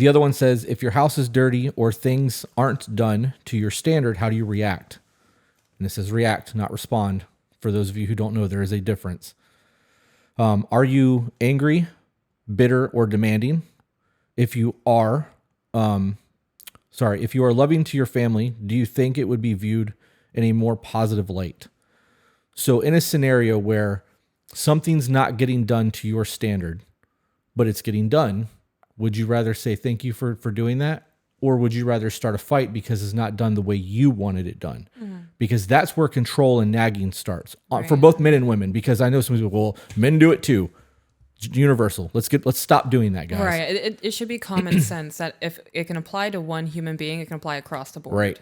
The other one says, if your house is dirty or things aren't done to your standard, how do you react? And it says react, not respond. For those of you who don't know, there is a difference. Are you angry, bitter, or demanding? If you are loving to your family, do you think it would be viewed in a more positive light? So in a scenario where something's not getting done to your standard, but it's getting done, would you rather say thank you for doing that? Or would you rather start a fight because it's not done the way you wanted it done? Mm-hmm. Because that's where control and nagging starts for both men and women. Because I know some people, well, men do it too. Universal. Let's stop doing that, guys. Right. It should be common sense that if it can apply to one human being, it can apply across the board. Right.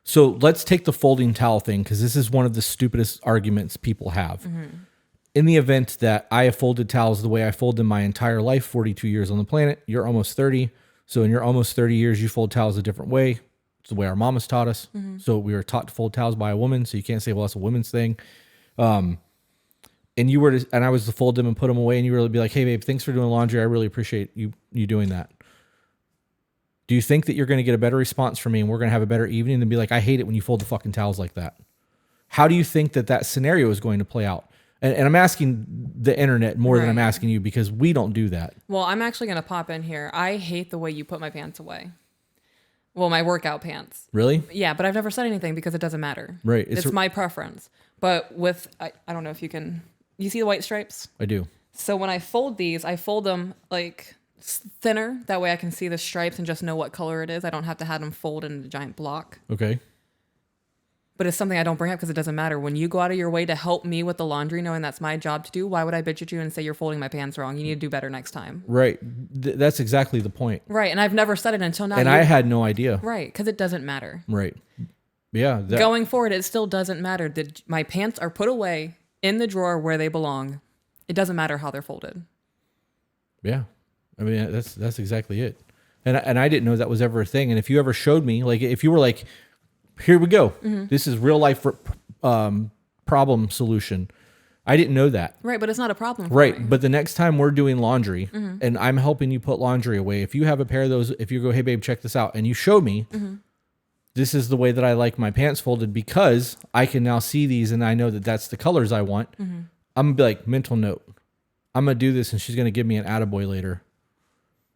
So let's take the folding towel thing, because this is one of the stupidest arguments people have. Mm-hmm. In the event that I have folded towels the way I fold them my entire life, 42 years on the planet, you're almost 30. So in your almost 30 years, you fold towels a different way. It's the way our mamas taught us. Mm-hmm. So we were taught to fold towels by a woman. So you can't say, well, that's a woman's thing. And I was to fold them and put them away, and you were to be like, hey, babe, thanks for doing laundry. I really appreciate you doing that. Do you think that you're going to get a better response from me and we're going to have a better evening than be like, I hate it when you fold the fucking towels like that? How do you think that scenario is going to play out? And I'm asking the internet more than I'm asking you, because we don't do that. Well, I'm actually going to pop in here. I hate the way you put my pants away. Well, my workout pants. Really? Yeah, but I've never said anything because it doesn't matter. Right. It's my preference. But I don't know if you can... You see the white stripes? I do. So when I fold these, I fold them like thinner. That way I can see the stripes and just know what color it is. I don't have to have them fold in a giant block. Okay. But it's something I don't bring up because it doesn't matter. When you go out of your way to help me with the laundry, knowing that's my job to do, why would I bitch at you and say you're folding my pants wrong? You need to do better next time. Right. That's exactly the point. Right. And I've never said it until now. And I had no idea. Right. Because it doesn't matter. Right. Yeah. Going forward, it still doesn't matter. My pants are put away in the drawer where they belong. It doesn't matter how they're folded. Yeah. I mean, that's exactly it. And I didn't know that was ever a thing. And if you ever showed me, like if you were like, here we go. Mm-hmm. This is real life problem solution. I didn't know that. Right, but it's not a problem for right, me. But the next time we're doing laundry and I'm helping you put laundry away, if you have a pair of those, if you go, hey, babe, check this out, and you show me, this is the way that I like my pants folded because I can now see these and I know that that's the colors I want, I'm going to be like, mental note. I'm going to do this and she's going to give me an attaboy later.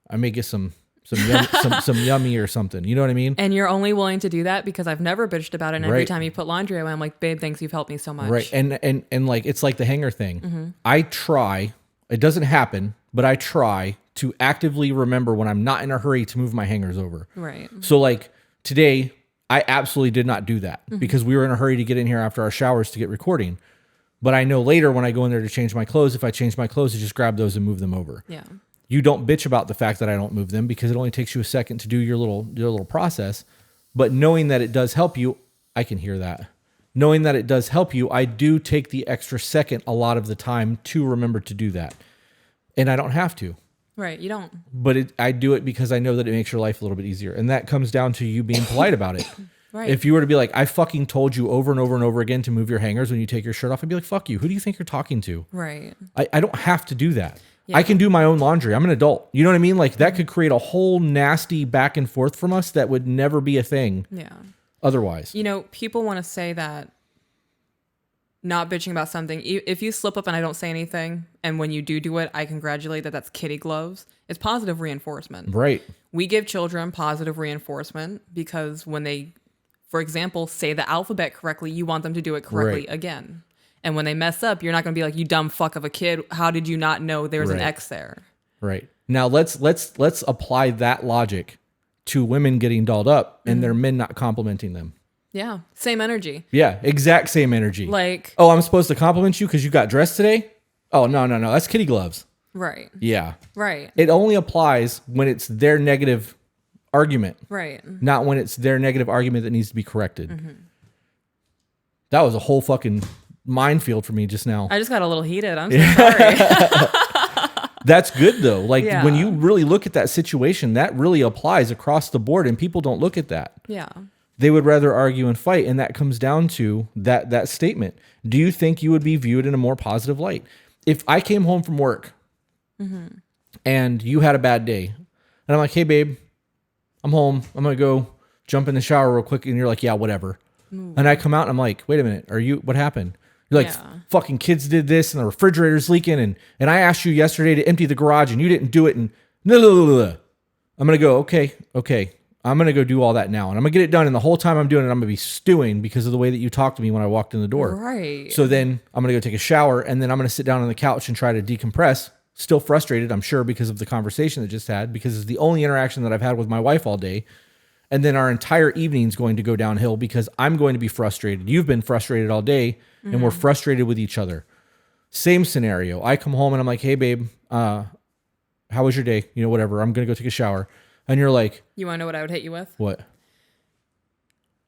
I may get some yummy or something. You know what I mean? And you're only willing to do that because I've never bitched about it. And every time you put laundry away, I'm like, babe, thanks. You've helped me so much. Right. And like, it's like the hanger thing. I try, it doesn't happen, but I try to actively remember when I'm not in a hurry to move my hangers over. Right. So like today, I absolutely did not do that because we were in a hurry to get in here after our showers to get recording. But I know later when I go in there to change my clothes, if I change my clothes, I just grab those and move them over. Yeah. You don't bitch about the fact that I don't move them because it only takes you a second to do your little process. But knowing that it does help you, I can hear that. Knowing that it does help you, I do take the extra second a lot of the time to remember to do that. And I don't have to. Right, you don't. But I do it because I know that it makes your life a little bit easier. And that comes down to you being polite about it. Right. If you were to be like, I fucking told you over and over and over again to move your hangers when you take your shirt off, I'd be like, fuck you. Who do you think you're talking to? Right. I don't have to do that. Yeah. I can do my own laundry. I'm an adult. You know what I mean? Like that could create a whole nasty back and forth from us that would never be a thing. Yeah. Otherwise. You know, people want to say that not bitching about something. If you slip up and I don't say anything, and when you do it, I congratulate that's kitty gloves. It's positive reinforcement. Right. We give children positive reinforcement because when they, for example, say the alphabet correctly, you want them to do it correctly again. And when they mess up, you're not going to be like, you dumb fuck of a kid. How did you not know there's an X there? Right. Now let's apply that logic to women getting dolled up and their men not complimenting them. Yeah. Same energy. Yeah. Exact same energy. Like, oh, I'm supposed to compliment you because you got dressed today? Oh, no. That's kitty gloves. Right. Yeah. Right. It only applies when it's their negative argument. Right. Not when it's their negative argument that needs to be corrected. That was a whole fucking minefield for me just now. I just got a little heated. I'm so sorry. That's good though. Like when you really look at that situation, that really applies across the board and people don't look at that. Yeah. They would rather argue and fight. And that comes down to that statement. Do you think you would be viewed in a more positive light? If I came home from work and you had a bad day and I'm like, hey babe, I'm home. I'm going to go jump in the shower real quick. And you're like, yeah, whatever. And I come out and I'm like, wait a minute. What happened? You're like, fucking kids did this and the refrigerator's leaking. And I asked you yesterday to empty the garage and you didn't do it. And blah, blah, blah, blah. I'm going to go, okay. I'm going to go do all that now. And I'm going to get it done. And the whole time I'm doing it, I'm going to be stewing because of the way that you talked to me when I walked in the door. Right. So then I'm going to go take a shower. And then I'm going to sit down on the couch and try to decompress. Still frustrated, I'm sure, because of the conversation that just had, because it's the only interaction that I've had with my wife all day. And then our entire evening's going to go downhill because I'm going to be frustrated. You've been frustrated all day and we're frustrated with each other. Same scenario. I come home and I'm like, hey, babe, how was your day? Whatever. I'm going to go take a shower. And you're like... You want to know what I would hit you with? What?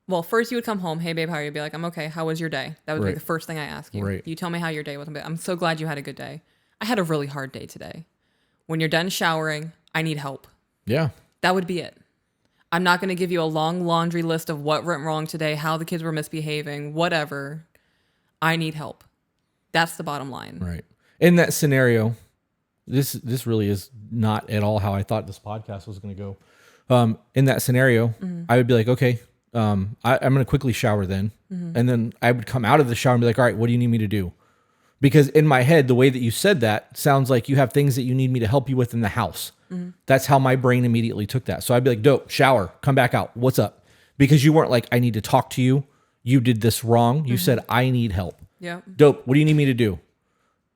Well, first you would come home. Hey, babe, how are you? Be like, I'm okay. How was your day? That would be the first thing I ask you. Right. You tell me how your day was. I'm so glad you had a good day. I had a really hard day today. When you're done showering, I need help. Yeah. That would be it. I'm not going to give you a long laundry list of what went wrong today, how the kids were misbehaving, whatever. I need help. That's the bottom line. Right. In that scenario, this really is not at all how I thought this podcast was going to go. In that scenario, I would be like, okay, I'm going to quickly shower then. And then I would come out of the shower and be like, all right, what do you need me to do? Because in my head, the way that you said that sounds like you have things that you need me to help you with in the house. That's how my brain immediately took that. So I'd be like, dope, shower, come back out. What's up? Because you weren't like, I need to talk to you. You did this wrong. You said, I need help. Yeah. Dope. What do you need me to do?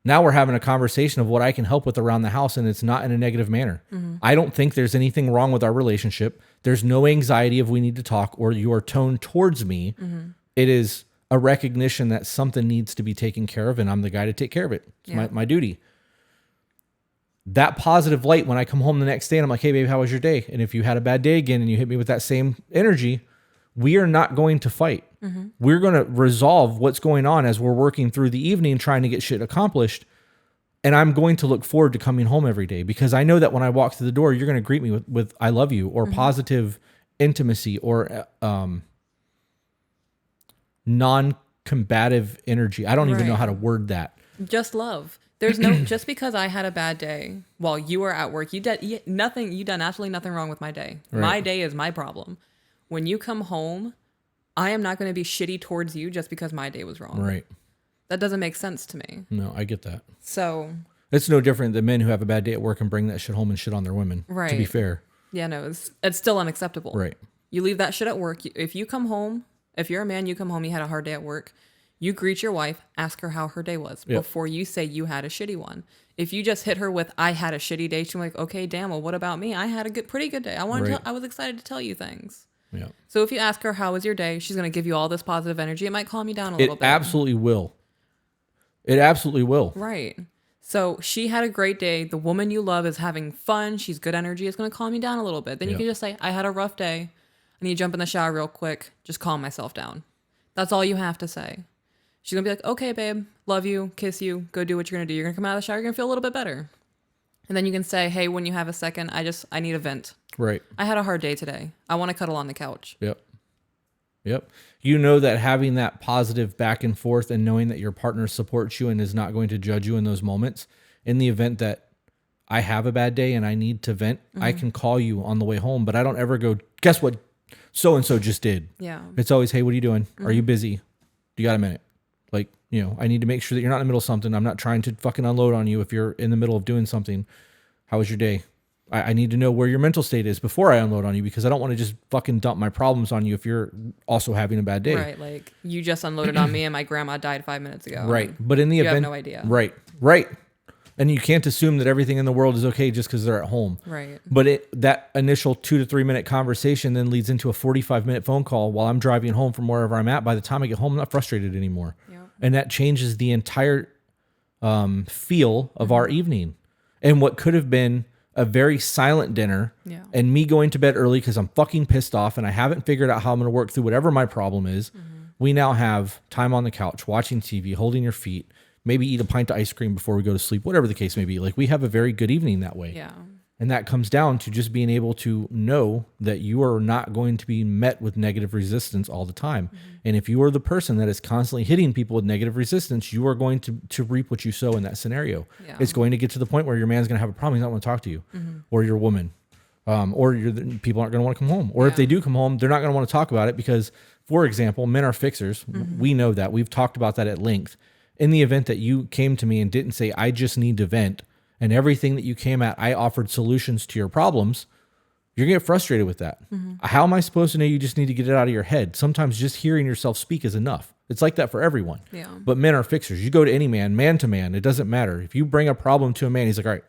Now we're having a conversation of what I can help with around the house, and it's not in a negative manner. I don't think there's anything wrong with our relationship. There's no anxiety of we need to talk or your tone towards me. It is a recognition that something needs to be taken care of, and I'm the guy to take care of it. It's my duty. That positive light when I come home the next day and I'm like, hey, babe, how was your day? And if you had a bad day again and you hit me with that same energy, we are not going to fight. We're going to resolve what's going on as we're working through the evening trying to get shit accomplished. And I'm going to look forward to coming home every day because I know that when I walk through the door, you're going to greet me with I love you or positive intimacy or non-combative energy. I don't even know how to word that. Just love. There's no, just because I had a bad day while you were at work, you done absolutely nothing wrong with my day. Right. My day is my problem. When you come home, I am not going to be shitty towards you just because my day was wrong. Right. That doesn't make sense to me. No, I get that. So it's no different than men who have a bad day at work and bring that shit home and shit on their women. Right. To be fair. Yeah, no, it's still unacceptable. Right. You leave that shit at work. If you come home, if you're a man, you come home, you had a hard day at work, you greet your wife, ask her how her day was before you say you had a shitty one. If you just hit her with, I had a shitty day, she's like, okay, damn, well, what about me? I had a pretty good day. I was excited to tell you things. Yeah. So if you ask her, how was your day? She's going to give you all this positive energy. It might calm you down a little bit. It absolutely will. It absolutely will. Right. So she had a great day. The woman you love is having fun. She's good energy. It's going to calm you down a little bit. Then you can just say, I had a rough day. I need to jump in the shower real quick. Just calm myself down. That's all you have to say. She's going to be like, okay, babe, love you, kiss you, go do what you're going to do. You're going to come out of the shower. You're going to feel a little bit better. And then you can say, hey, when you have a second, I need a vent. Right. I had a hard day today. I want to cuddle on the couch. Yep. You know that having that positive back and forth and knowing that your partner supports you and is not going to judge you in those moments, in the event that I have a bad day and I need to vent, I can call you on the way home, but I don't ever go, guess what so-and-so just did? Yeah. It's always, hey, what are you doing? Are you busy? Do you got a minute? Like, I need to make sure that you're not in the middle of something. I'm not trying to fucking unload on you if you're in the middle of doing something. How was your day? I need to know where your mental state is before I unload on you because I don't want to just fucking dump my problems on you if you're also having a bad day. Right. Like you just unloaded on me and my grandma died 5 minutes ago. Right. But in the event, you have no idea. Right. And you can't assume that everything in the world is okay just because they're at home. Right. But that initial 2 to 3 minute conversation then leads into a 45-minute phone call while I'm driving home from wherever I'm at. By the time I get home, I'm not frustrated anymore. Yep. And that changes the entire feel of our evening. And what could have been a very silent dinner and me going to bed early because I'm fucking pissed off and I haven't figured out how I'm going to work through whatever my problem is. We now have time on the couch, watching TV, holding your feet, maybe eat a pint of ice cream before we go to sleep, whatever the case may be. Like we have a very good evening that way. Yeah. And that comes down to just being able to know that you are not going to be met with negative resistance all the time. And if you are the person that is constantly hitting people with negative resistance, you are going to reap what you sow in that scenario. Yeah. It's going to get to the point where your man's going to have a problem. He's not going to talk to you or your woman. or people aren't going to want to come home. Or if they do come home, they're not going to want to talk about it because, for example, men are fixers. We know that. We've talked about that at length. In the event that you came to me and didn't say, I just need to vent, and everything that you came at, I offered solutions to your problems, you're going to get frustrated with that. How am I supposed to know you just need to get it out of your head? Sometimes just hearing yourself speak is enough. It's like that for everyone. Yeah. But men are fixers. You go to any man to man, it doesn't matter. If you bring a problem to a man, he's like, all right,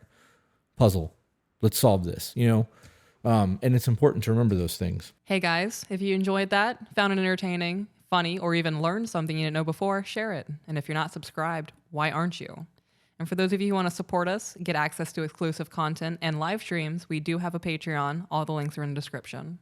puzzle, let's solve this, and it's important to remember those things. Hey guys, if you enjoyed that, found it entertaining, funny, or even learned something you didn't know before, share it. And if you're not subscribed, why aren't you? And for those of you who want to support us, get access to exclusive content and live streams, we do have a Patreon. All the links are in the description.